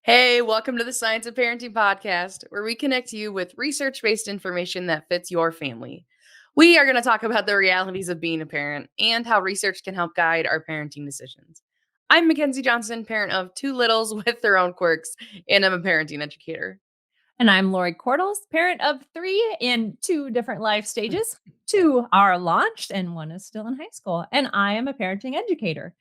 Hey, welcome to the Science of Parenting podcast, where we connect you with research based information that fits your family. We are going to talk about the realities of being a parent and how research can help guide our parenting decisions. I'm Mackenzie Johnson, parent of two littles with their own quirks, and I'm a parenting educator. And I'm Lori Cordles, parent of three in two different life stages. Two are launched, and one is still in high school. And I am a parenting educator.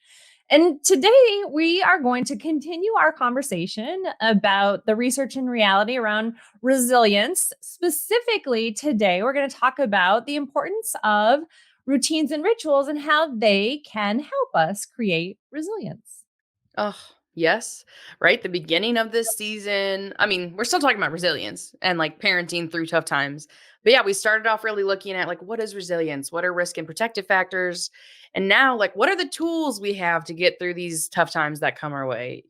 And today we are going to continue our conversation about the research and reality around resilience. Specifically, today we're going to talk about the importance of routines and rituals and how they can help us create resilience. Oh, yes. Right. The beginning of this season. I mean, we're still talking about resilience and like parenting through tough times. But yeah, we started off really looking at like what is resilience? What are risk and protective factors? And now, like, what are the tools we have to get through these tough times that come our way?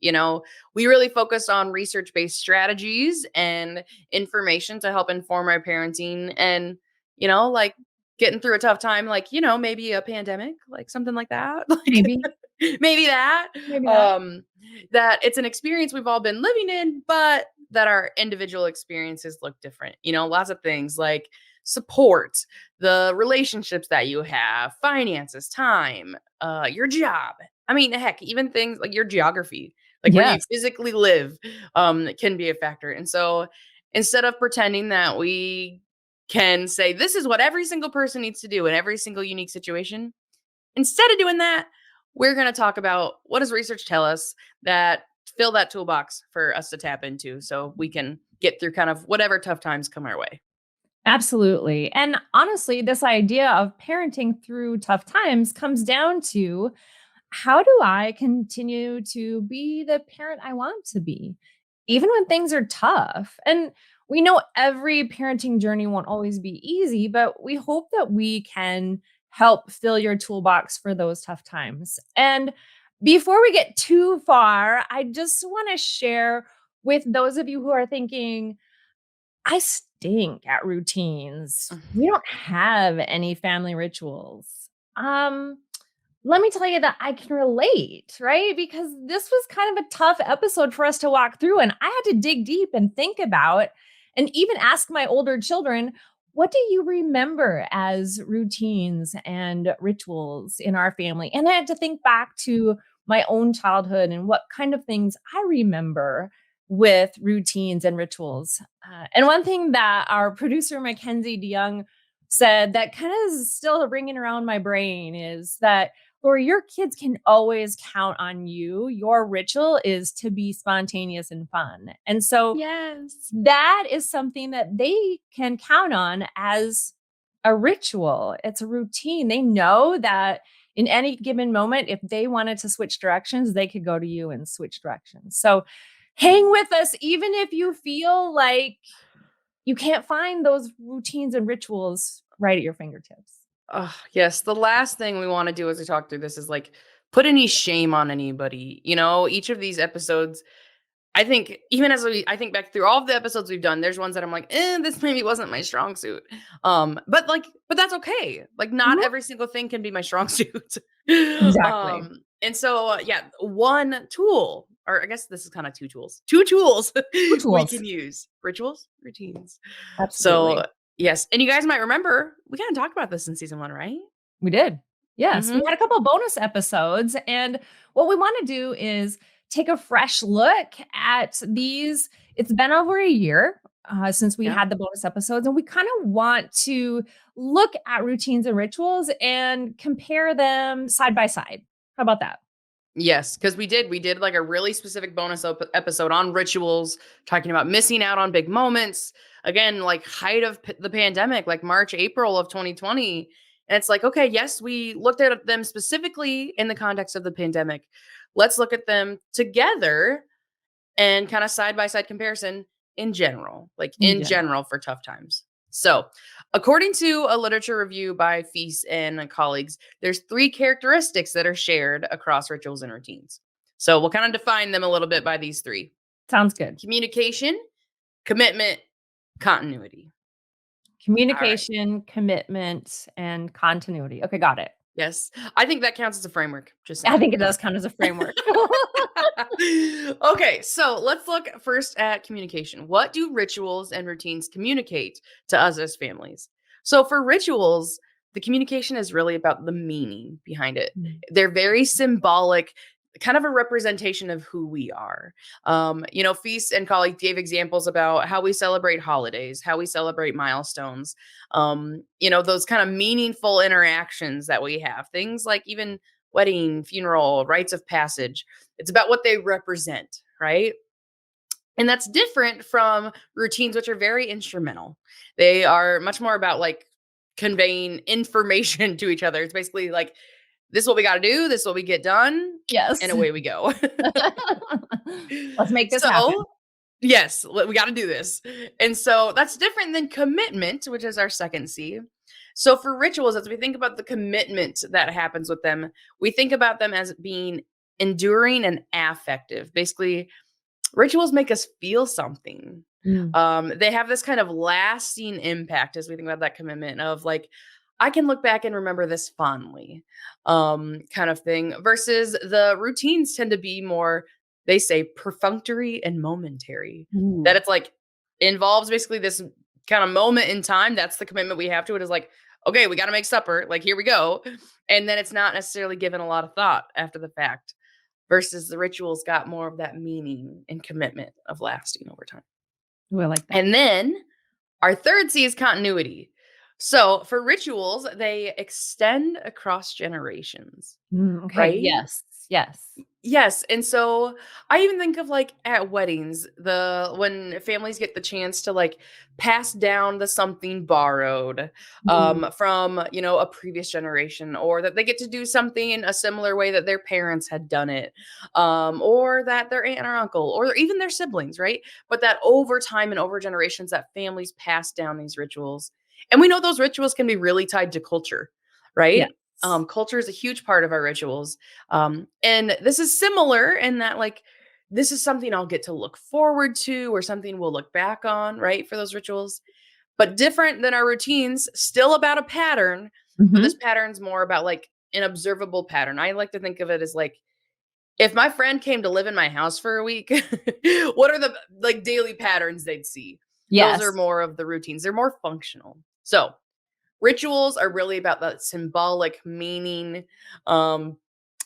We really focused on research based strategies and information to help inform our parenting and, like getting through a tough time, like, maybe a pandemic, like something like that. Like, Maybe, maybe that maybe that. um that it's an experience we've all been living in, but that our individual experiences look different. Lots of things like support, the relationships that you have, finances, time, your job. I mean, heck, even things like your geography, like where you Yes. physically live, can be a factor. And so instead of pretending that we can say this is what every single person needs to do in every single unique situation, instead of doing that, we're going to talk about what does research tell us that fill that toolbox for us to tap into so we can get through kind of whatever tough times come our way. Absolutely. And honestly, this idea of parenting through tough times comes down to how do I continue to be the parent I want to be, even when things are tough? And we know every parenting journey won't always be easy, but we hope that we can help fill your toolbox for those tough times. And before we get too far, I just want to share with those of you who are thinking, I stink at routines. We don't have any family rituals. Um, Let me tell you that I can relate, right? Because this was kind of a tough episode for us to walk through. And I had to dig deep and think about and even ask my older children, what do you remember as routines and rituals in our family? And I had to think back to my own childhood and what kind of things I remember with routines and rituals. And one thing that our producer, Mackenzie DeYoung, said that kind of is still ringing around my brain is that or your kids can always count on you. Your ritual is to be spontaneous and fun. And so Yes. that is something that they can count on as a ritual. It's a routine. They know that in any given moment, if they wanted to switch directions, they could go to you and switch directions. So hang with us, even if you feel like you can't find those routines and rituals right at your fingertips. Oh, yes. The last thing we want to do as we talk through this is like put any shame on anybody. Each of these episodes, I think, even as I think back through all of the episodes we've done, there's ones that I'm like, this maybe wasn't my strong suit. But that's okay. Like, not Mhm. every single thing can be my strong suit. Exactly. And so, yeah, one tool, or I guess this is kind of two tools Two we tools. can use: rituals, routines. So, Absolutely. yes, and you guys might remember we kind of talked about this in season 1, right? We did. Yes, we Mm-hmm. had a couple bonus episodes, and what we wanna do is take a fresh look at these. It's been over a year, since we Yeah. had the bonus episodes, and we kinda want to look at routines and rituals and compare them side by side. How about that? Yes, because we did like a really specific bonus episode on rituals, talking about missing out on big moments. Again, like height of the pandemic, like March, April of 2020. And it's like, okay, yes, we looked at them specifically in the context of the pandemic. Let's look at them together and kind of side by side comparison in general, like In in general. general for tough times. So, according to a literature review by Feast and colleagues, there's three characteristics that are shared across rituals and routines. So, we'll kind of define them a little bit by these three: Sounds good. communication, commitment, continuity. All right. Communication, commitment, and continuity. Okay, got it. Yes. I think that counts as a framework, just I saying. think it does count as a framework. Okay, so let's look first at communication. What do rituals and routines communicate to us as families? So, for rituals, the communication is really about the meaning behind it. Mm. They're very symbolic, kind of a representation of who we are. Feasts and colleagues gave examples about how we celebrate holidays, how we celebrate milestones, those kind of meaningful interactions that we have, things like even wedding, funeral, rites of passage. It's about what they represent, right? And that's different from routines, which are very instrumental. They are much more about like conveying information to each other. It's basically like, this is what we got to do, this is what we get done, and Yes. away we go. Let's make this happen. So, yes, we got to do this. And so that's different than commitment, which is our second C. So for rituals, as we think about the commitment that happens with them, we think about them as being enduring and affective. Basically, rituals make us feel something. Mm. They have this kind of lasting impact as we think about that commitment of like, I can look back and remember this fondly, kind of thing, versus the routines tend to be more, they say, perfunctory and momentary. That Ooh, it's like involves basically this kind of moment in time. That's the commitment we have to it is like, okay, we got to make supper. Like, here we go. And then it's not necessarily given a lot of thought after the fact versus the rituals got more of that meaning and commitment of lasting over time. ooh, I like that. And then our third C is continuity. So for rituals, they extend across generations, Okay, right? yes, yes. Yes, and so I even think of, like, at weddings, the when families get the chance to, like, pass down the something borrowed, Mm, from, a previous generation, or that they get to do something in a similar way that their parents had done it, or that their aunt or uncle, or even their siblings, right? But that over time and over generations, that families pass down these rituals, and we know those rituals can be really tied to culture, right? yes. Culture is a huge part of our rituals. And this is similar in that, like, this is something I'll get to look forward to or something we'll look back on, right? For those rituals, but different than our routines, still about a pattern, but this Mhm. pattern's more about like an observable pattern. I like to think of it as like, if my friend came to live in my house for a week, what are the like daily patterns they'd see? Those are Yes. more of the routines. They're more functional. So rituals are really about that symbolic meaning, um,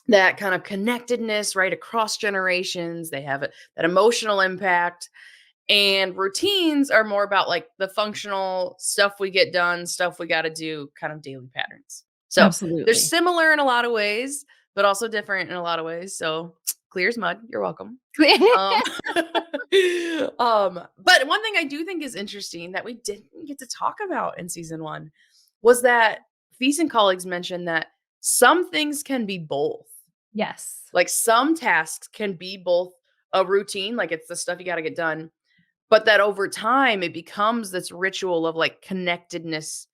that kind of connectedness, right, across generations. They have that emotional impact. And routines are more about like the functional stuff we get done, stuff we got to do, kind of daily patterns. So they're Absolutely. similar in a lot of ways, but also different in a lot of ways. So clear as mud. You're welcome. Um, but one thing I do think is interesting that we didn't get to talk about in season one was that Feast and colleagues mentioned that some things can be both. Yes. Like some tasks can be both a routine, like it's the stuff you got to get done, but that over time it becomes this ritual of like connectedness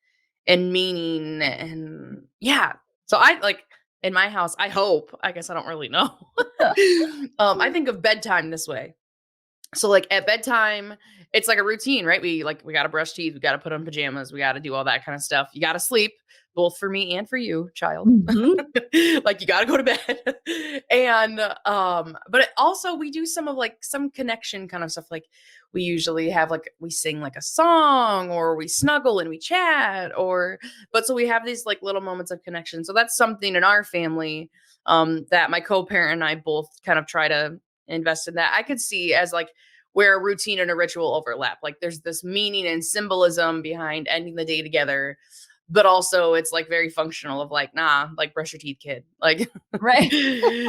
and meaning. And yeah. So I like in my house, I hope, I guess I don't really know. I think of bedtime this way. So like at bedtime, it's like a routine, right? We got to brush teeth, we got to put on pajamas, we got to do all that kind of stuff. You got to sleep, both for me and for you, child. Mhm. Like you got to go to bed. And but also we do some of like some connection kind of stuff, like we usually have like we sing like a song or we snuggle and we chat or but so we have these like little moments of connection. So that's something in our family that my co-parent and I both kind of try to invest in. That I could see as like where a routine and a ritual overlap. Like there's this meaning and symbolism behind ending the day together, but also it's like very functional of like, nah, like brush your teeth, kid. Like, Right.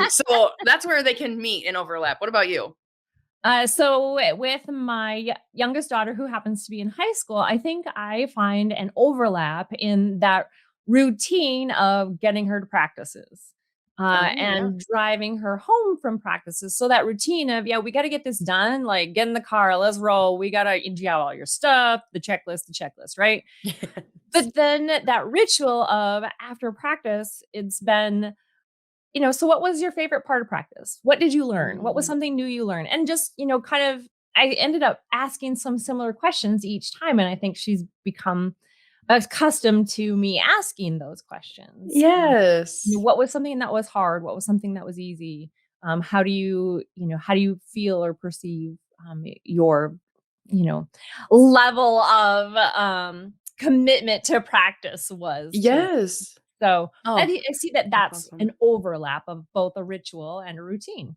so that's where they can meet and overlap. What about you? With my youngest daughter, who happens to be in high school, I think I find an overlap in that routine of getting her to practices, Oh, yeah. and driving her home from practices. So that routine of, yeah, we got to get this done. Like, get in the car, let's roll. We got to, do you have all your stuff? The checklist, right? Yes. But then that ritual of after practice, it's been, so what was your favorite part of practice? What did you learn? What was Mm, something new you learned? And just, kind of, I ended up asking some similar questions each time. And I think she's become accustomed to me asking those questions. Yes. What was something that was hard? What was something that was easy? How do how do you feel or perceive your, you know, level of commitment to practice was to it? Yes. So Oh, I see that that's that's awesome. an overlap of both a ritual and a routine.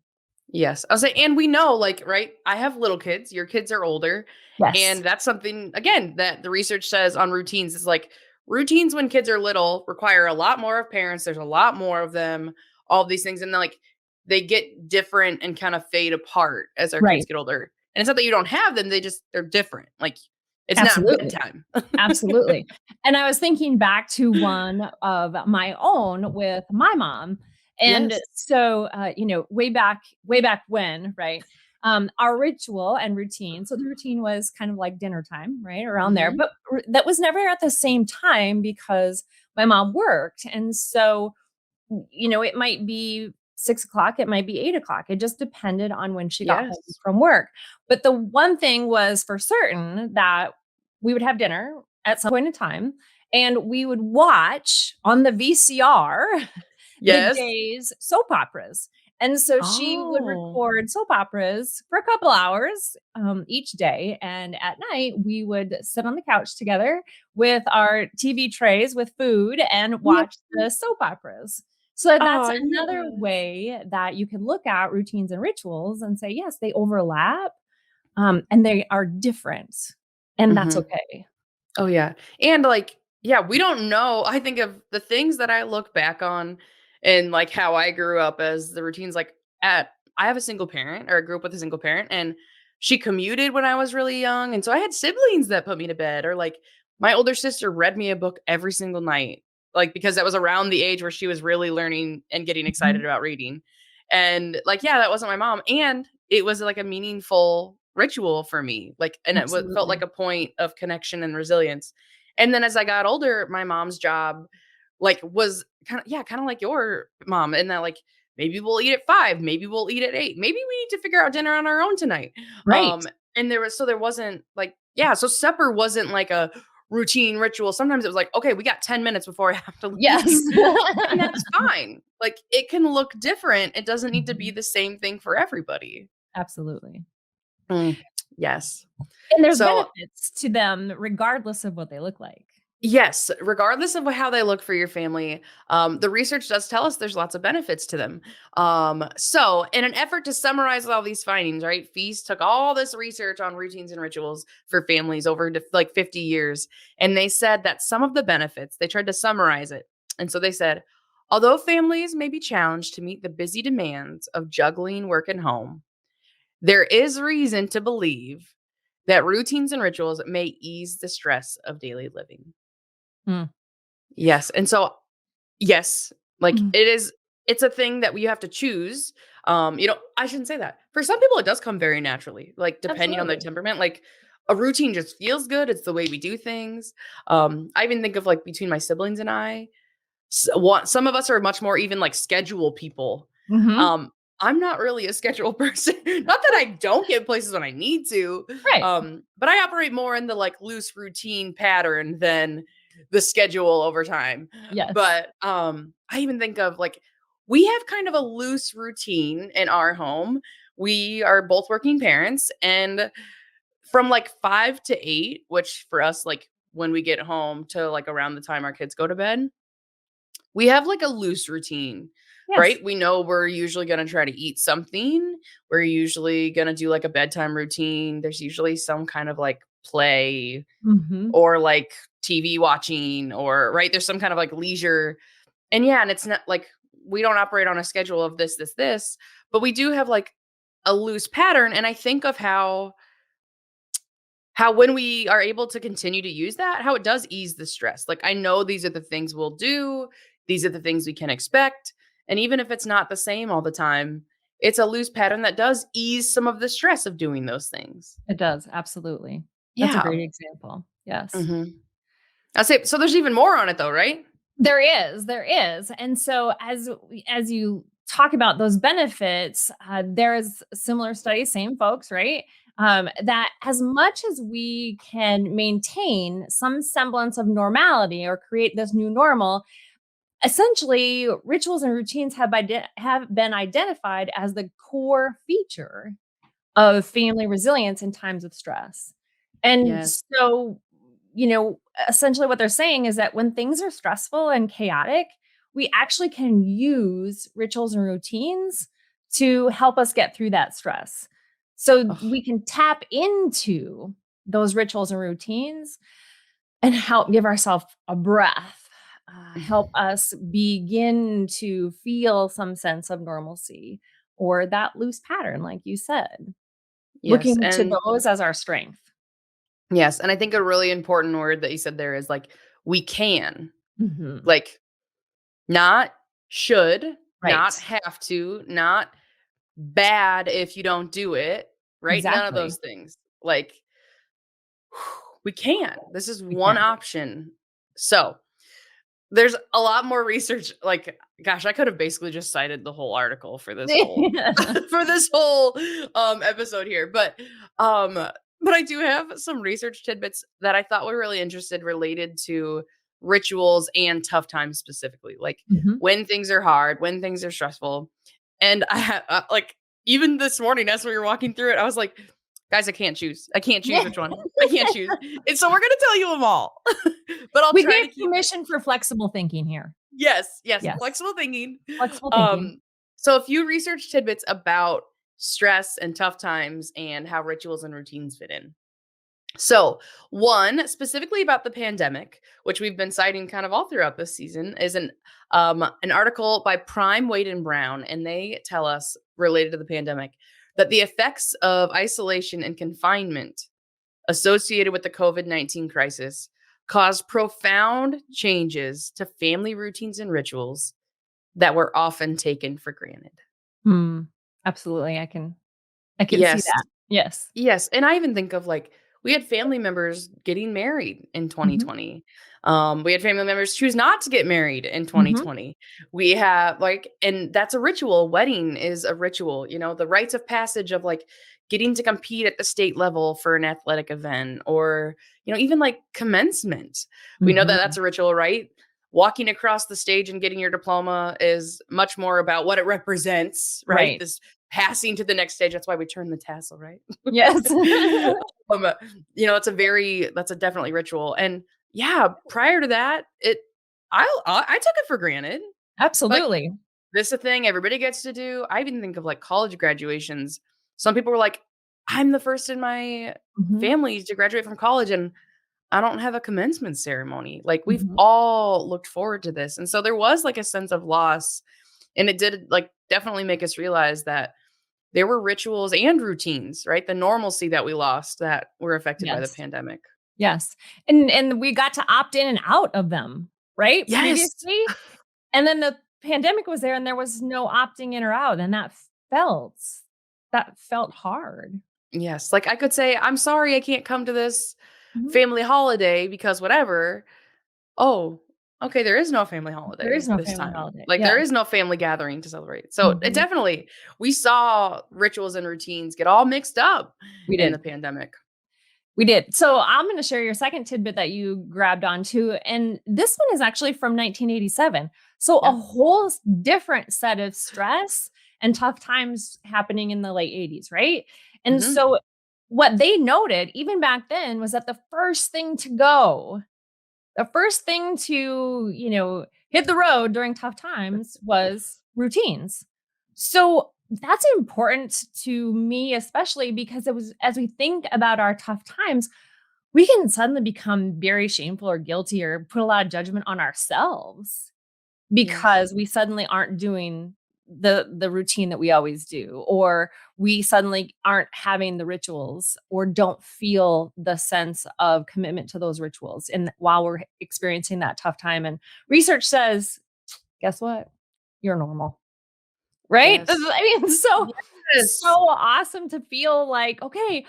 Yes. I'll say, and we know, like, right? I have little kids, your kids are older. Yes. And that's something, again, that the research says on routines is like routines when kids are little require a lot more of parents. There's a lot more of them, all of these things. And then, like, they get different and kind of fade apart as our kids Right. get older. And it's not that you don't have them, they're different. Like, it's not Absolutely. bedtime. Absolutely. And I was thinking back to one of my own with my mom. And Yes. so, way back when, right? Our ritual and routine. So the routine was kind of like dinner time, right? Around there. Hmm. But that was never at the same time because my mom worked. And so it might be 6 o'clock, it might be 8 o'clock. It just depended on when she got home Yes. from work. But the one thing was for certain that we would have dinner at some point in time and we would watch on the VCR the Yes. day's soap operas. And so she would Oh, record soap operas for a couple hours each day. And at night, we would sit on the couch together with our TV trays with food and yeah. watch the soap operas. So that's Oh, another yes. way that you can look at routines and rituals and say, yes, they overlap and they are different. And that's Hmm. okay. Oh, yeah. And, like, yeah, we don't know. I think of the things that I look back on and, like, how I grew up as the routines, like, at I have a single parent, or I grew up with a single parent, and she commuted when I was really young, and so I had siblings that put me to bed, or, like, my older sister read me a book every single night, like, because that was around the age where she was really learning and getting Mhm. excited about reading. And, like, yeah, that wasn't my mom, and it was, like, a meaningful ritual for me, like, and it felt like Absolutely. a point of connection and resilience. And then as I got older, my mom's job, like, was kinda like your mom in that, like, maybe we'll eat at 5, maybe we'll eat at 8, maybe we need to figure out dinner on our own tonight. Right. And there wasn't, like, yeah, so supper wasn't like a routine ritual. Sometimes it was like, "Okay, we got 10 minutes before I have to leave." Yes. And that's fine. Like, it can look different. It doesn't need to be Mhm. the same thing for everybody. Absolutely. Mm, yes. And there's So, benefits to them regardless of what they look like. yes, regardless of how they look for your family, the research does tell us there's lots of benefits to them. So, in an effort to summarize all these findings, right, Feast took all this research on routines and rituals for families over like 50 years, and they said that some of the benefits, they tried to summarize it. And so they said, although families may be challenged to meet the busy demands of juggling work and home, there is reason to believe that routines and rituals may ease the stress of daily living. Mm. Yes, and so yes, like, Mm. it's a thing that we have to choose. I shouldn't say that. For some people, it does come very naturally, like, depending on their Absolutely. temperament, like, a routine just feels good, it's the way we do things. I even think of, like, between my siblings and I, some of us are much more even, like, schedule people. Mhm. Um, I'm not really a schedule person. Not that I don't get places when I need to, Right. but I operate more in the, like, loose routine pattern than the schedule over time. Yes. But, I even think of, like, we have kind of a loose routine in our home. We are both working parents, and from, like, 5 to 8, which for us, like, when we get home to, like, around the time our kids go to bed, we have, like, a loose routine, Yes. right? We know we're usually gonna try to eat something. We're usually gonna do, like, a bedtime routine. There's usually some kind of, like, play Mhm. or, like, TV watching, or right? There's some kind of, like, leisure. And yeah, and it's not like we don't operate on a schedule of this, but we do have, like, a loose pattern. And I think of how when we are able to continue to use that, how it does ease the stress. Like, I know these are the things we'll do, these are the things we can expect, and even if it's not the same all the time, it's a loose pattern that does ease some of the stress of doing those things. It does, absolutely. That's a Yeah. great example. Yes. Mhm. I'll say, so there's even more on it though, right? There is. And so as you talk about those benefits, there is similar studies, same folks, right? that as much as we can maintain some semblance of normality or create this new normal, essentially rituals and routines have been identified as the core feature of family resilience in times of stress. And Yes. so, you know, essentially what they're saying is that when things are stressful and chaotic, we actually can use rituals and routines to help us get through that stress. So Oh, we can tap into those rituals and routines and help give ourselves a breath, help us begin to feel some sense of normalcy or that loose pattern, like you said. yes, Looking to and those as our strength. yes, and I think a really important word that you said there is, like, we can. Mhm. Like, not should, Right. not have to, not bad if you don't do it, right? None of those Exactly. things. Like, we can. This is We one can. option. So, there's a lot more research, like, gosh, I could have basically just cited the whole article for this whole for this whole, episode here, um but I do have some research tidbits that I thought were really interested related to rituals and tough times specifically, like, Mhm. when things are hard, when things are stressful, and like, even this morning as we were walking through it, I was like, "Guys, I can't choose. I can't choose which one. I can't choose." And so we're gonna tell you them all, but I'll We try gave to keep it. permission for flexible thinking here. Yes, yes, Yes. flexible thinking. Flexible thinking. Um, so a few research tidbits about stress and tough times and how rituals and routines fit in. So, one specifically about the pandemic, which we've been citing kind of all throughout this season, is an article by Prime, Wade and Brown, and they tell us related to the pandemic that the effects of isolation and confinement associated with the COVID-19 crisis caused profound changes to family routines and rituals that were often taken for granted. Hmm. Absolutely. I can see Yes. that. Yes. Yes, and I even think of, like, we had family members getting married in Mhm. 2020. We had family members choose not to get married in Mhm. 2020. We have, like, and that's a ritual. Wedding is a ritual, the rites of passage of, like, getting to compete at the state level for an athletic event or, even, like, commencement. We know that that's Mhm. a ritual, right? Walking across the stage and getting your diploma is much more about what it represents, right? Right. This passing to the next stage. That's why we turn the tassel, right? Yes. Um, that's a definitely ritual, and yeah, prior to that, I took it for granted, like, Absolutely. this a thing everybody gets to do. I even think of, like, college graduations. Some people were like, "I'm the first in my Mhm. family to graduate from college, and I don't have a commencement ceremony." Like, we've Mhm. all looked forward to this, and so there was, like, a sense of loss, and it did, like, definitely make us realize that there were rituals and routines, right? The normalcy that we lost that were affected by the Yes. pandemic. Yes. And we got to opt in and out of them, right? Yes. Previously? And then the pandemic was there and there was no opting in or out, and felt that felt hard. Yes. Like, I could say, "I'm sorry I can't come to this Mhm. family holiday because whatever." Oh, okay, there is no family There is holiday no this family time. holiday. Like, there Yes. is no family gathering to celebrate. So, it Mhm. definitely we saw rituals and routines get all mixed up We in the did. pandemic. We did. So I'm gonna share your second tidbit that you grabbed onto, and this one is actually from 1987. So a Yeah. whole different set of stress and tough times happening in the late 80s, right? And Mhm. so what they noted even back then was that the first thing to, hit the road during tough times was routines. So that's important to me, especially because it was as we think about our tough times, we can suddenly become very shameful or guilty or put a lot of judgment on ourselves Yes. because we suddenly aren't doing the routine that we always do, or we suddenly aren't having the rituals or don't feel the sense of commitment to those rituals and while we're experiencing that tough time. And research says, guess what, you're normal, right? Yes. I mean, so Yes. awesome to feel like, okay,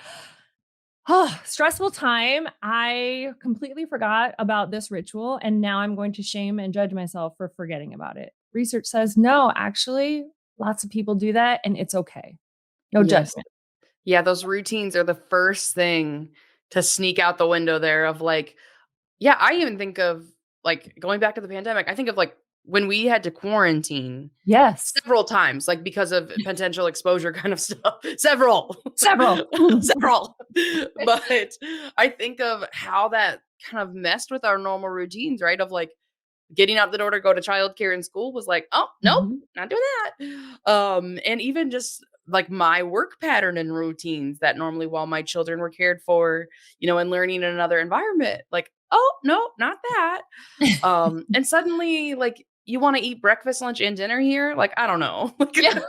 stressful time. I completely forgot about this ritual, and now I'm going to shame and judge myself for forgetting about it. Research says no, actually, lots of people do that, and it's okay. No Yes. judgment. Yeah, those routines are the first thing to sneak out the window there of like, yeah, I even think of like going back to the pandemic, I think of like when we had to quarantine Yes. several times, like because of potential exposure kind of stuff. Several. Several. Several. But I think of how that kind of messed with our normal routines, right? Of like getting out the door to go to childcare and school was like, "Oh, nope, Mhm. not doing that." And even just like my work pattern and routines that normally while my children were cared for, and learning in another environment, like, "Oh, no, not that." And suddenly like you want to eat breakfast, lunch, and dinner here? Like, I don't know. Yeah.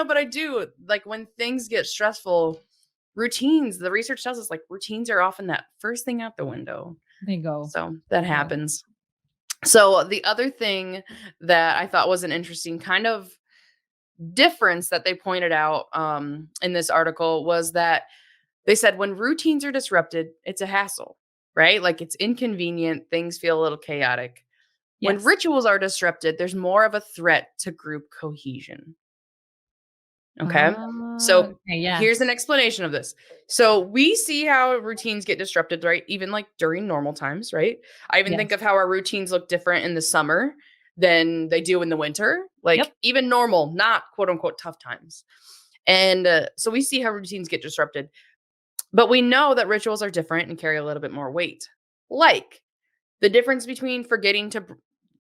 But I do like when things get stressful, routines, the research tells us like routines are often that first thing out the window. They go. So that Yeah. happens. So the other thing that I thought was an interesting kind of difference that they pointed out in this article was that they said when routines are disrupted, it's a hassle, right? Like it's inconvenient, things feel a little chaotic. When Yes. rituals are disrupted, there's more of a threat to group cohesion. Okay. So Okay, here's an yes. explanation of this. So we see how routines get disrupted, right? Even like during normal times, right? I even think Yes. of how our routines look different in the summer than they do in the winter, like Yep. even normal, not quote unquote tough times. And so we see how routines get disrupted, but we know that rituals are different and carry a little bit more weight. Like the difference between forgetting to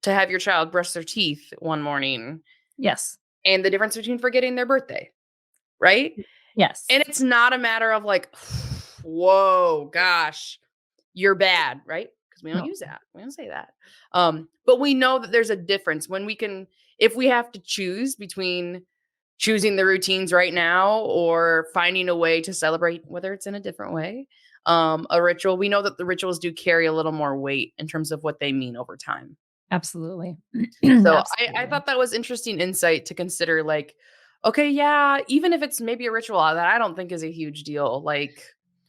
have your child brush their teeth one morning Yes. and the difference between forgetting their birthday, right? And Yes. it's not a matter of like, "Whoa, gosh, you're bad," right? Because we don't No, use that. We don't say that. But we know that there's a difference when we can if we have to choose between choosing the routines right now or finding a way to celebrate, whether it's in a different way, a ritual, we know that the rituals do carry a little more weight in terms of what they mean over time. absolutely. So I Absolutely. thought that was interesting insight to consider, like, okay, yeah, even if it's maybe a ritual that I don't think is a huge deal, like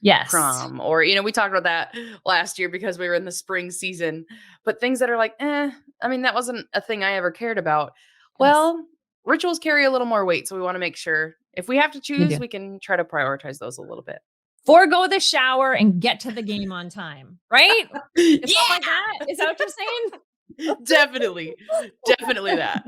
Yes. prom, or we talked about that last year because we were in the spring season. But things that are like, I mean, that wasn't a thing I ever cared about. Yes. Well, rituals carry a little more weight, so we want to make sure if we have to They choose, do. we can try to prioritize those a little bit. Forego the shower and get to the game on time, right? It's stuff like Yeah, that? Is that what you're saying? definitely, definitely that.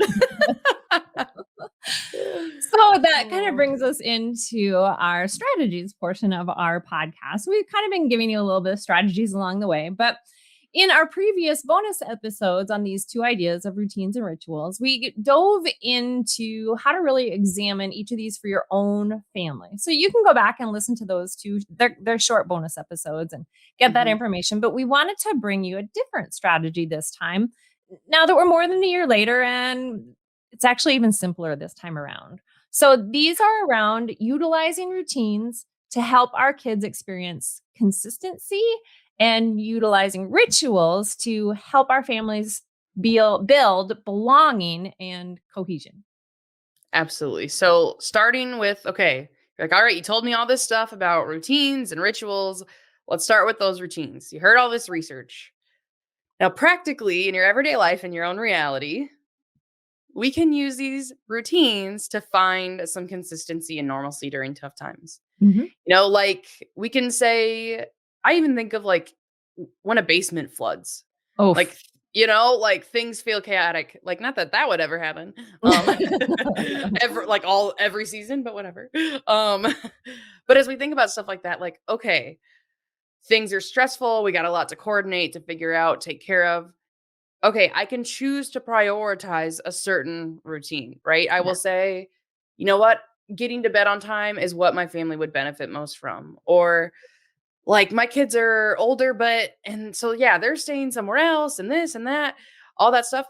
So that kind of Oh. brings us into our strategies portion of our podcast. We've kind of been giving you a little bit of strategies along the way, but in our previous bonus episodes on these two ideas of routines and rituals, we dove into how to really examine each of these for your own family. So you can go back and listen to those two. They're short bonus episodes and get that Mhm. information. But we wanted to bring you a different strategy this time. Now that we're more than a year later, and it's actually even simpler this time around. So these are around utilizing routines to help our kids experience consistency and utilizing rituals to help our families build belonging and cohesion. Absolutely. So starting with, okay, you're like, all right, you told me all this stuff about routines and rituals. Let's start with those routines. You heard all this research. Now, practically in your everyday life, in your own reality, we can use these routines to find some consistency and normalcy during tough times. Mhm. Like we can say, I even think of like when a basement floods, like, Oof. like things feel chaotic. Like, not that that would ever happen. Um, every season, but whatever. Um, but as we think about stuff like that, like, okay, things are stressful. We got a lot to coordinate, to figure out, take care of. Okay, I can choose to prioritize a certain routine, right? I will Yes. say, you know what? Getting to bed on time is what my family would benefit most from. Or like my kids are older, but and so yeah, they're staying somewhere else and this and that, all that stuff.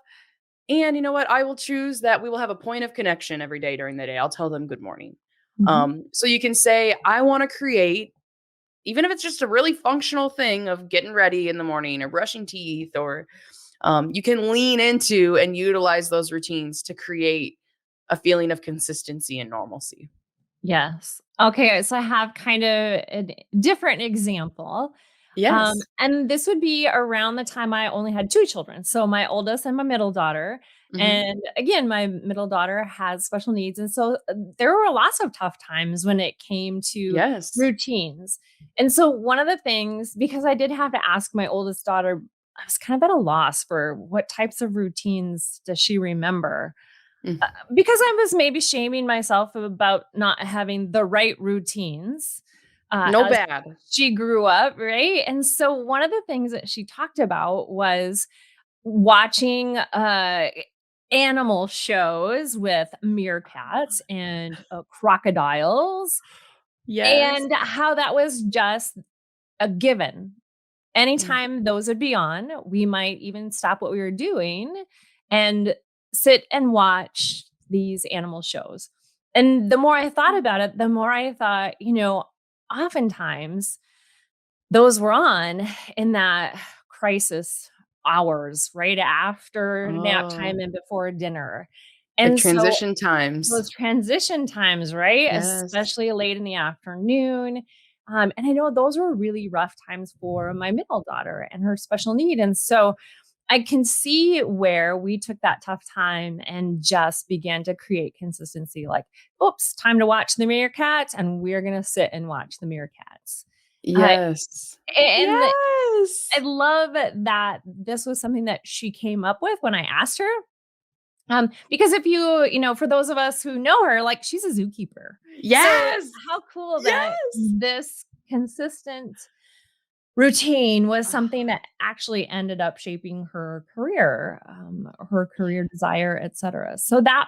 And you know what? I will choose that we will have a point of connection every day during the day. I'll tell them good morning. Mhm. So you can say, I want to create, even if it's just a really functional thing of getting ready in the morning or brushing teeth, or you can lean into and utilize those routines to create a feeling of consistency and normalcy. Yes. Okay, so I have kind of a different example. Yes. And this would be around the time I only had 2 children, so my oldest and my middle daughter, Mhm. and again, my middle daughter has special needs, and so, there were lots of tough times when it came to Yes. routines, and so one of the things because I did have to ask my oldest daughter, I was kind of at a loss for what types of routines does she remember, Mm. because I was maybe shaming myself about not having the right routines, No as bad. she grew up, right? And so one of the things that she talked about was watching, animal shows with meerkats and, crocodiles, Yes. and how that was just a given. Mm. Anytime those would be on, we might even stop what we were doing and sit and watch these animal shows. And the more I thought about it, the more I thought, oftentimes those were on in that crisis hours right after nap Oh, time and before dinner. like And so transition times. those transition times, right? Yes. Especially late in the afternoon. And I know those were really rough times for my middle daughter and her special need. And so I can see where we took that tough time and just began to create consistency like, oops, time to watch the meerkats, and we're going to sit and watch the meerkats. Uh, Yes. and I Yes. love that this was something that she came up with when I asked her. Because if for those of us who know her, like she's a zookeeper. So Yes. how cool that Yes. this consistent routine was Ugh, something that actually ended up shaping her career desire, etc. So that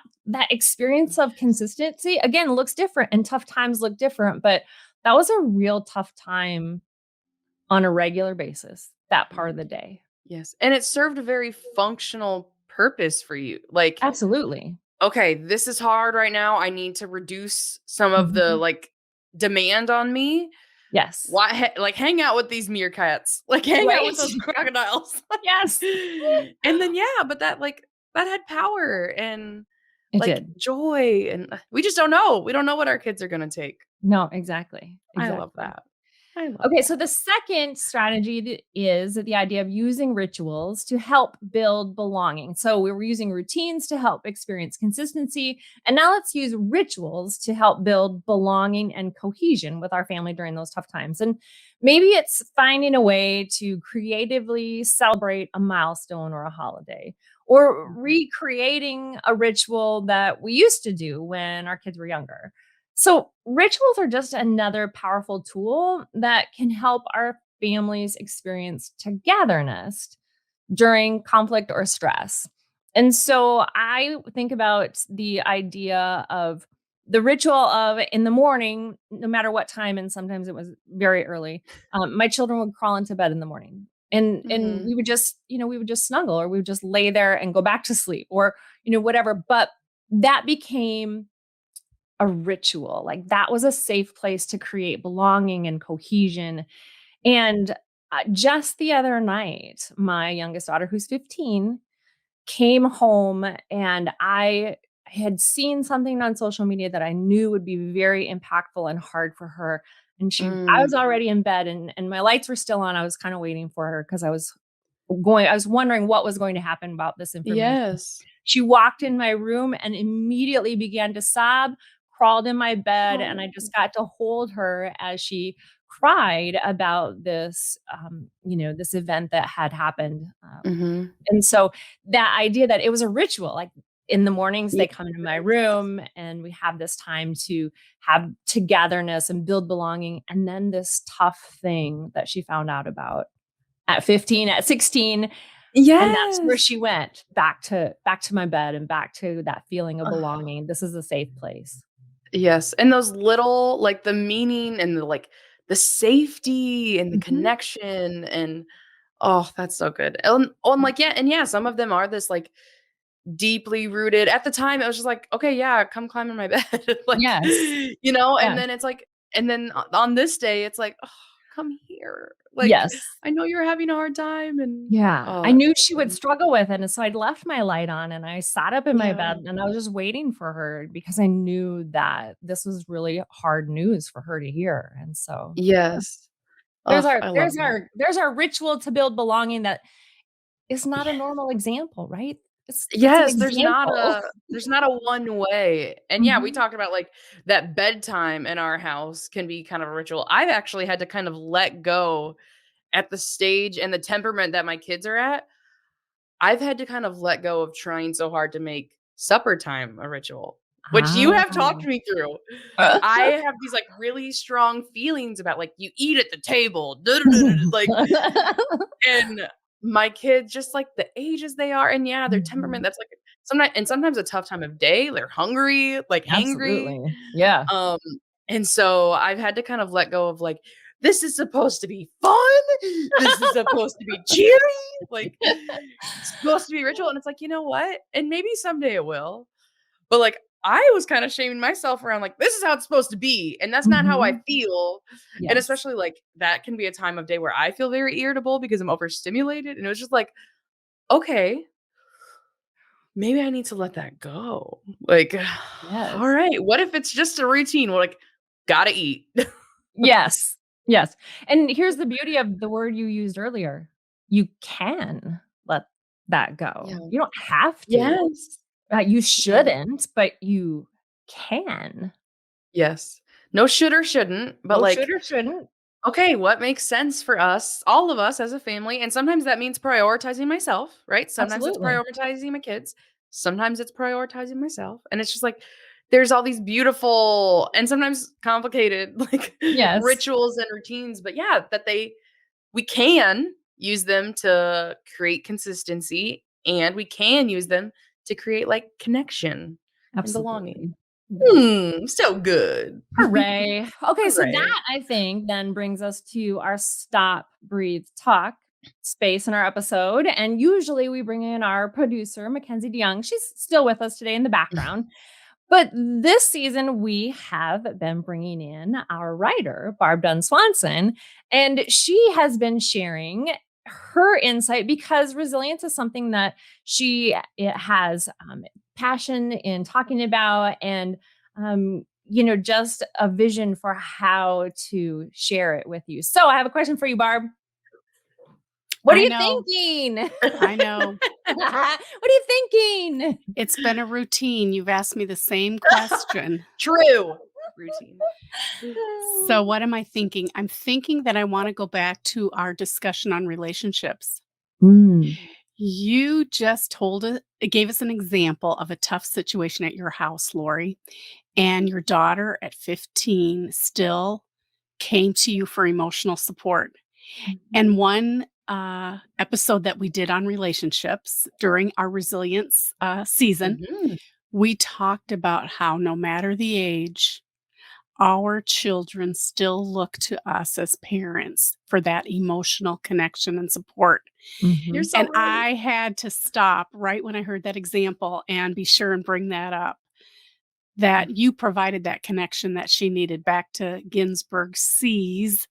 experience of consistency again looks different and tough times look different, but that was a real tough time on a regular basis, that part of mm, the day. yes, and it served a very functional purpose for you. Like, Absolutely. okay, this is hard right now. I need to reduce some of the, Mhm. like, demand on me. Yes. Why like, hang out with these meerkats, like, hang out Right? with those crocodiles. Yes. And then, yeah, but that, like, that had power and, It like, did. joy, and, we just don't know. We don't know what our kids are gonna take. No, exactly, I love exactly. that. I love Okay, so that. the second strategy is the idea of using rituals to help build belonging. So we were using routines to help experience consistency. And now let's use rituals to help build belonging and cohesion with our family during those tough times. And maybe it's finding a way to creatively celebrate a milestone or a holiday, or Mhm. recreating a ritual that we used to do when our kids were younger. So, rituals are just another powerful tool that can help our families experience togetherness during conflict or stress. And so I think about the idea of the ritual of in the morning, no matter what time, and sometimes it was very early, my children would crawl into bed in the morning. And Mhm. we would just snuggle, or we would just lay there and go back to sleep, or whatever. But that became a ritual. Like that was a safe place to create belonging and cohesion. And just the other night, my youngest daughter, who's 15, came home, and I had seen something on social media that I knew would be very impactful and hard for her. And I was Mm. already in bed, and my lights were still on. I was kind of waiting for her because I was wondering what was going to happen about this information. Yes. She walked in my room and immediately began to sob, crawled in my bed, and I Oh. just got to hold her as she cried about this event that had happened. Mhm. And so that idea that it was a ritual, like in the mornings, they come into my Yes. room and we have this time to have togetherness and build belonging. And then this tough thing that she found out about at 15, at 16, and that's where Yes. she went, back to my bed and back to that feeling of belonging. This is a safe place. Yes, and those little like, the meaning and the, like, the safety and the Mhm. connection and oh, that's so good. And, like, yeah, and yeah, some of them are this, like, deeply rooted at the time, it was just like, "Okay, yeah, come climb in my bed." Like, Yes. and Yes. then it's like and then on this day, it's like, "Oh, come here." Like, Yes. "I know you're having a hard time," and Yeah, oh, I that's knew so she would good. struggle with it, and so I'd left my light on, and I sat up in my Yeah. bed, and I was just waiting for her because I knew that this was really hard news for her to hear, and so Yes. Oh, I love that. There's our ritual to build belonging that is not a normal example, right? It's an Yes, example. there's not a one way. And yeah, we Mhm. talked about like that bedtime in our house can be kind of a ritual. I've actually had to kind of let go at the stage and the temperament that my kids are at. I've had to kind of let go of trying so hard to make supper time a ritual, which you have talked Ah. me through. I have these like really strong feelings about like you eat at the table, like and my kids, just like the ages they are, and yeah, their temperament, Mhm. that's like sometimes a tough time of day, they're hungry, like hangry, Absolutely. Yeah. um, and so I've had to kind of let go of like, "This is supposed to be fun, this is supposed to be cheery, like, it's supposed to be ritual," and it's like, "You know what? And maybe someday it will." But, like, I was kinda shaming myself around, like, "This is how it's supposed to be, and that's not how I Mhm. feel." And Yes. especially, like, that can be a time of day where I feel very irritable because I'm overstimulated, and it was just like, "Okay, maybe I need to let that go." Like, Yes. "Alright, what if it's just a routine?" We're like, "Gotta eat." Yes. Yes. And here's the beauty of the word you used earlier. You can let that Yeah. go. You don't have to. Yes. You Yeah. shouldn't, but you can. Yes. No should or shouldn't, but, No should like, or shouldn't. okay, what makes sense for us, all of us as a family? And sometimes that means prioritizing myself, right? Sometimes it's Absolutely. prioritizing my kids. Sometimes it's prioritizing myself. And it's just like there's all these beautiful and sometimes complicated like Yes. rituals and routines, but yeah, that we can use them to create consistency and we can use them to create like connection and belonging. Absolutely. Yes. So good. Hooray. Okay, so Hooray. that I think then brings us to our stop, breathe, talk space in our episode. And usually we bring in our producer, Mackenzie DeYoung. She's still with us today in the background. But this season, we have been bringing in our writer, Barb Dunn Swanson, and she has been sharing her insight because resilience is something that she has passion in talking about and just a vision for how to share it with you. So I have a question for you, Barb. What are I you know. thinking? I know. What are you thinking? It's been a routine. You've asked me the same question. True. Routine. So, what am I thinking? I'm thinking that I want to go back to our discussion on relationships. Mm, You just gave us an example of a tough situation at your house, Lori, and your daughter at 15 still came to you for emotional support. mhm, And one episode that we did on relationships during our resilience season, Mhm. we talked about how no matter the age, our children still look to us as parents for that emotional connection and support. You're mhm, so And right. I had to stop right when I heard that example and be sure and bring that up, that you provided that connection that she needed back to Ginsburg's C's.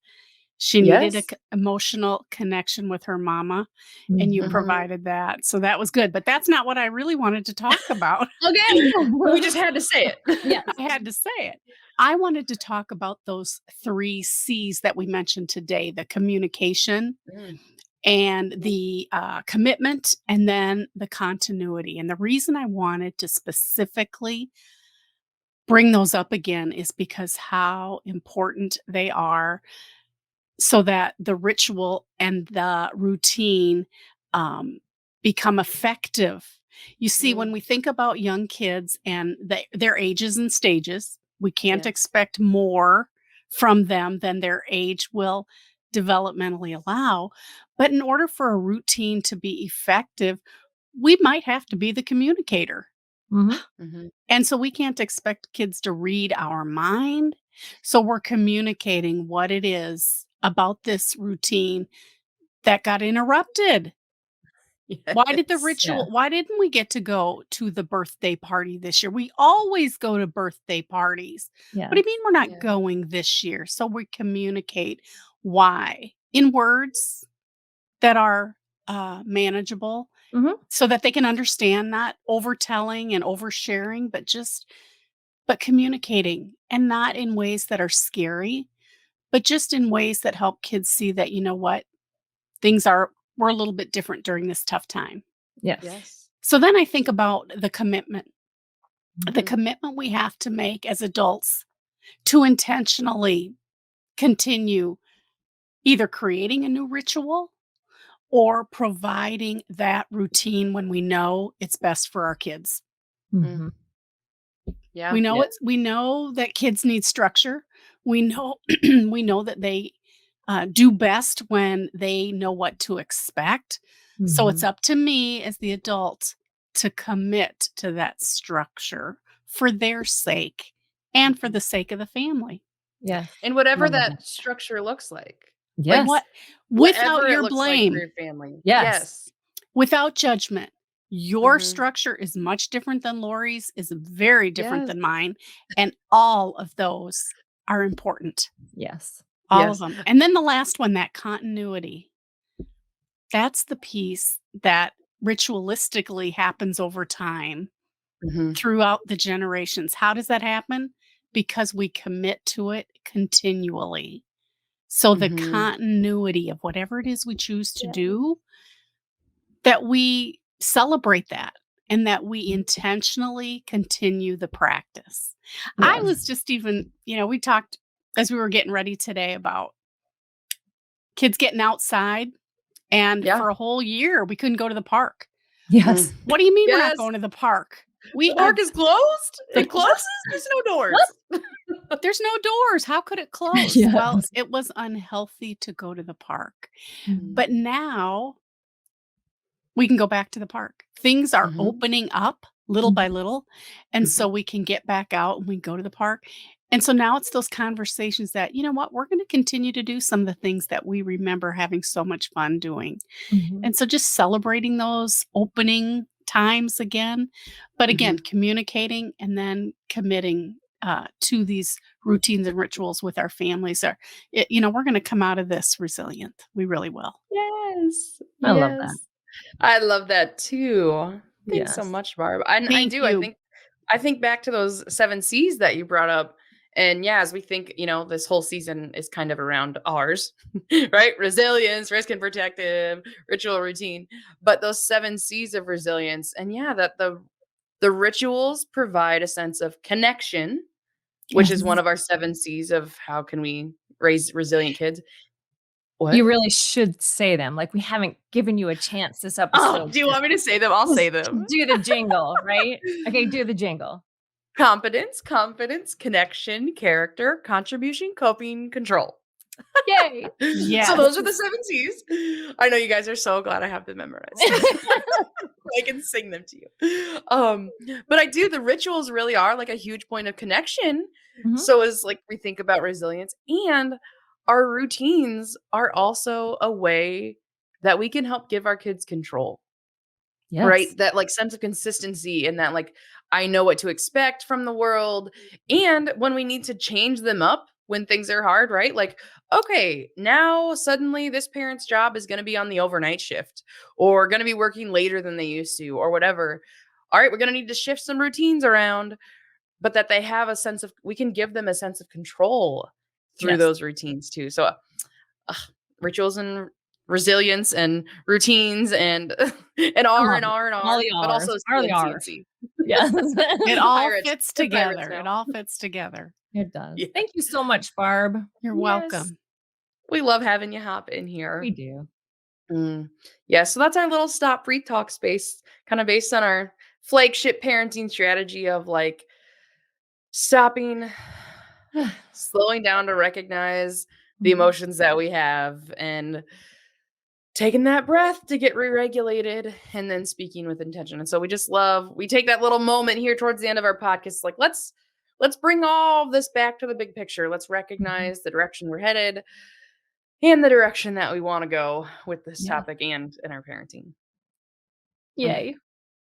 She needed a Yes. emotional connection with her mama, and you mhm. Mhm. provided that. So that was good, but that's not what I really wanted to talk about. Okay. We just had to say it. Yes. I had to say it. I wanted to talk about those 3 C's that we mentioned today, the communication Mm, and the, commitment, and then the continuity, and the reason I wanted to specifically bring those up again is because how important they are so that the ritual and the routine become effective. You see, when mm, we think about young kids and their ages and stages, we can't yes. expect more from them than their age will developmentally allow. But in order for a routine to be effective, we might have to be the communicator. Mhm, Mhm. And so we can't expect kids to read our mind. So we're communicating what it is about this routine that got interrupted. Yes. yeah, Why didn't we get to go to the birthday party this year? We always go to birthday parties. What yeah, do you mean we're not Yeah. going this year? So we communicate why in words that are manageable mhm, so that they can understand, not overtelling and oversharing, but communicating, and not in ways that are scary, but just in ways that help kids see that, you know what, things are we're a little bit different during this tough time. Yes. Yes. So then I think about the Mhm. commitment we have to make as adults to intentionally continue either creating a new ritual or providing that routine when we know it's best for our kids. Mm. Mhm. Yeah. Yeah. We know that kids need structure. We know we know that they do best when they know what to expect. So it's Mhm. up to me as the adult to commit to that structure for their sake and for Mhm. the sake of the family. Yes. And I whatever love that that. structure looks like. Like, Yes. What without whatever it your looks like for blame, your family. Yes. Yes. without judgment. Your Mhm. structure is much different than Lori's, is very different Yes. than mine, and all of those are important. Yes. All of Yes. them. And then the last one, that continuity. That's the piece that ritualistically happens over time Mhm. throughout the generations. How does that happen? Because we commit to it continually. So the Mhm. continuity of whatever it is we choose to Yeah. do, that we celebrate that and that we intentionally continue the practice. I Yes. was just even, we talked as we were getting ready today about kids getting outside, and Yeah. for a whole year, we couldn't go to the park. Mm. Yes. What do you mean we're not Yes. going to the park? We The are park is closed? the It closes? There's no doors. there's no doors. How could it close? Well, Yes. it was unhealthy to go to the park. Mhm. But now we can go back to the park. Things are Mhm. opening up little by Mhm. little, and Mhm. so we can get back out and we go to the park. And so now it's those conversations that, you know what, we're going to continue to do some of the things that we remember having so much fun doing. Mhm. And so just celebrating those opening times again, but again, Mhm. communicating and then committing to these routines and rituals with our families we're going to come out of this resilient. We really will. Yes. I love that. Yes. I love that too. Thanks so Yes. much, Barb. And I Thank do. you. I think back to those 7 C's that you brought up. And yeah, as we think, this whole season is kind of around ours, right? Resilience, risk and protective, ritual, routine. But those 7 C's of resilience, and yeah, that the rituals provide a sense of connection, which is one Yes. of our 7 C's of how can we raise resilient kids. You What? really should say them, like, we haven't given you a chance this Oh, episode do you to want me to say them? I'll say just them. do the jingle, right? Okay, do the jingle. Competence, confidence, connection, character, contribution, coping, control. Yay. So those are Yes. the 7 C's. I know you guys are so glad I have them memorized. I can sing them to you. But I do, the rituals really are like a huge point of connection. Mhm. So as like we think about resilience, and our routines are also a way that we can help give our kids control. Right? Yes. That, like, sense of consistency and that, like, I know what to expect from the world, and when we need to change them up when things are hard, right? Like, okay, now suddenly this parent's job is gonna be on the overnight shift or gonna be working later than they used to or whatever. Alright, we're gonna need to shift some routines around, but that they have a sense of we can give them a sense of control through Yes. those routines too. So ugh, rituals and resilience and routines and and I R love and it. R and All R, the but R's. also All C the and C and R's. C. Yes. It all Higher ed. fits It's higher ed together. It now. all fits together. It does. Yeah. Thank you so much, Barb. You're Yes. welcome. We love having you hop in We here. do. Mm. Yeah, so that's our little stop free talk space, kind of based on our flagship parenting strategy of like stopping, slowing down to recognize the Mhm. emotions that we have and taking that breath to get re-regulated and then speaking with intention. And so we take that little moment here towards the end of our podcast, like let's bring all this back to the big picture. Let's Mhm. recognize the direction we're headed and the direction that we want to go with this Yeah. topic and in our parenting. Mm, Yay.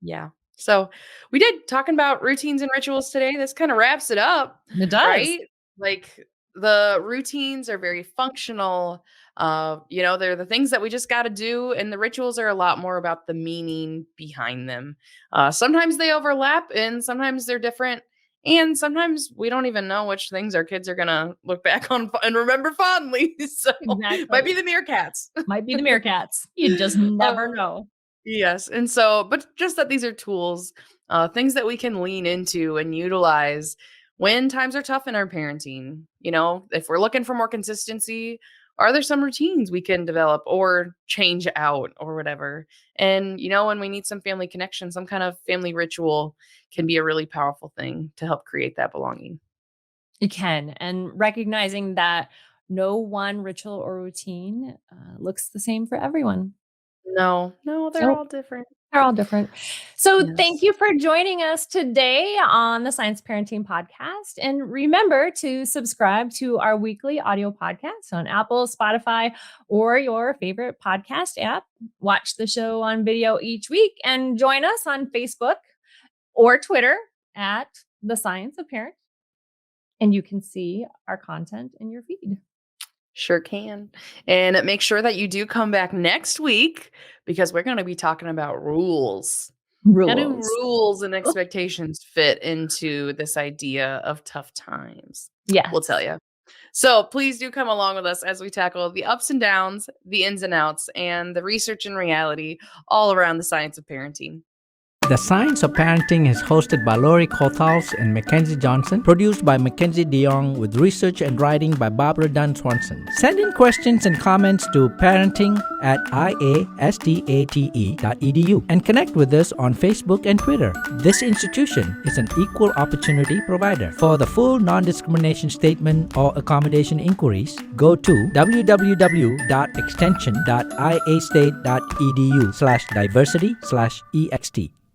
yeah. So we did talking about routines and rituals today. This kind of wraps it up, It does. right? Like the routines are very functional. They're the things that we just got to do, and the rituals are a lot more about the meaning behind them. Sometimes they overlap, and sometimes they're different. And sometimes we don't even know which things our kids are gonna look back on and remember fondly. So might be Exactly. the meerkats. Might be the meerkats. You just never Uh, know. yes. And so, but just that these are tools, things that we can lean into and utilize when times are tough in our parenting. If we're looking for more consistency, are there some routines we can develop or change out or whatever? And, when we need some family connection, some kind of family ritual can be a really powerful thing to help create that belonging. You can. And recognizing that no one ritual or routine looks the same for everyone. No, no, they're Nope. all different. They're all different. So, thank Yes. you for joining us today on the Science Parenting Podcast. And remember to subscribe to our weekly audio podcast on Apple, Spotify, or your favorite podcast app. Watch the show on video each week and join us on Facebook or Twitter at The Science of Parent. And you can see our content in your feed. Sure can. And make sure that you do come back next week because we're going to be talking about rules. How do Rules. rules and expectations fit into this idea of tough times? We'll tell Yes. you. So please do come along with us as we tackle the ups and downs, the ins and outs, and the research and reality all around the science of parenting. The Science of Parenting is hosted by Lori Kothals and Mackenzie Johnson, produced by Mackenzie DeYoung, with research and writing by Barbara Dunn Swanson. Send in questions and comments to parenting@iastate.edu and connect with us on Facebook and Twitter. This institution is an equal opportunity provider. For the full non-discrimination statement or accommodation inquiries, go to www.extension.iastate.edu/diversity/ext.